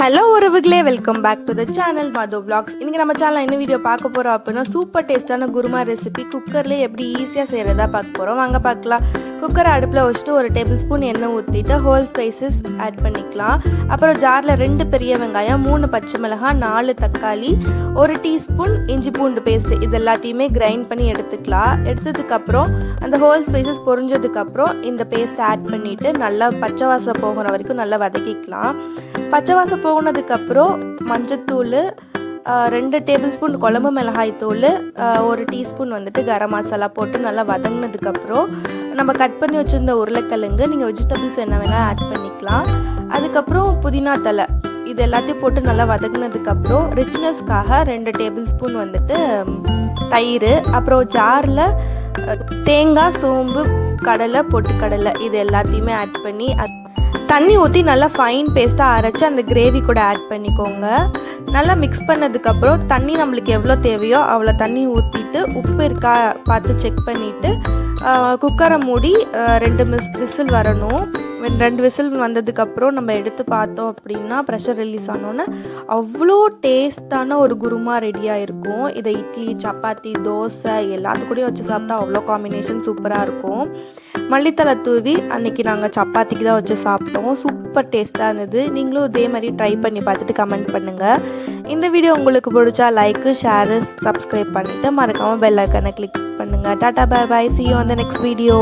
Hello உறவுகளே, welcome back to the channel Madhu vlogs. இன்றைக்கி நம்ம சேனலில் என்ன வீடியோ பார்க்க போகிறோம் அப்படின்னா சூப்பர் டேஸ்ட்டான குருமா ரெசிபி குக்கர்லேயே எப்படி ஈஸியாக செய்கிறதா பார்க்க போகிறோம். வாங்க பார்க்கலாம். குக்கரை அடுப்பில் வச்சுட்டு 1 டேபிள் ஸ்பூன் எண்ணெய் ஊற்றிட்டு ஹோல் ஸ்பைசஸ் ஆட் பண்ணிக்கலாம். அப்புறம் ஜாரில் 2 பெரிய வெங்காயம், 3 பச்சை மிளகாய், 4 தக்காளி, 1 டீஸ்பூன் இஞ்சி பூண்டு பேஸ்ட்டு இது எல்லாத்தையுமே கிரைண்ட் பண்ணி எடுத்துக்கலாம். எடுத்ததுக்கப்புறம் அந்த ஹோல் ஸ்பைசஸ் பொரிஞ்சதுக்கப்புறம் இந்த பேஸ்ட்டை ஆட் பண்ணிவிட்டு நல்லா பச்சை வாசம் போகிற வரைக்கும் நல்லா வதக்கிக்கலாம். பச்சை வாசம் போனதுக்கப்புறம் மஞ்சத்தூள், 2 டேபிள் ஸ்பூன் குழம்பு மிளகாய் தூள், 1 டீஸ்பூன் வந்துட்டு கரம் மசாலா போட்டு நல்லா வதங்கினதுக்கப்புறம் நம்ம கட் பண்ணி வச்சுருந்த உருளைக்கிழங்கு, நீங்கள் வெஜிடபிள்ஸ் என்ன வேணால் ஆட் பண்ணிக்கலாம். அதுக்கப்புறம் புதினா தலை இது எல்லாத்தையும் போட்டு நல்லா வதங்கினதுக்கப்புறம் ரிச்னஸ்க்காக 2 டேபிள் ஸ்பூன் வந்துட்டு தயிர், அப்புறம் ஜாரில் தேங்காய், சோம்பு, கடலை, பொட்டுக்கடலை இது எல்லாத்தையுமே ஆட் பண்ணி தண்ணி ஊற்றி நல்லா ஃபைன் பேஸ்ட்டாக அரைச்சி அந்த கிரேவி கூட ஆட் பண்ணிக்கோங்க. நல்லா மிக்ஸ் பண்ணதுக்கப்புறம் தண்ணி நம்மளுக்கு எவ்வளோ தேவையோ அவ்வளோ தண்ணி ஊற்றிட்டு உப்பு இருக்கா பார்த்து செக் பண்ணிவிட்டு குக்கரை மூடி 2 விசில் வரணும். 2 விசில் வந்ததுக்கப்புறம் நம்ம எடுத்து பார்த்தோம் அப்படின்னா ப்ரெஷர் ரிலீஸ் ஆனோன்னே அவ்வளோ டேஸ்ட்டான ஒரு குருமா ரெடியாக இருக்கும். இதை இட்லி, சப்பாத்தி, தோசை எல்லாத்துக்கூடயும் வச்சு சாப்பிட்டா அவ்வளோ காம்பினேஷன் சூப்பராக இருக்கும். மல்லித்தலை தூவி அன்றைக்கி நாங்கள் சப்பாத்திக்கு தான் வச்சு சாப்பிட்டோம். சூப்பர் டேஸ்ட்டாக இருந்தது. நீங்களும் இதே மாதிரி ட்ரை பண்ணி பார்த்துட்டு கமெண்ட் பண்ணுங்கள். இந்த வீடியோ உங்களுக்கு பிடிச்சா லைக்கு, ஷேரு, சப்ஸ்கிரைப் பண்ணிவிட்டு மறக்காமல் பெல் ஐக்கானை கிளிக் பண்ணுங்கள். Ta ta, bye bye, see you on the next video.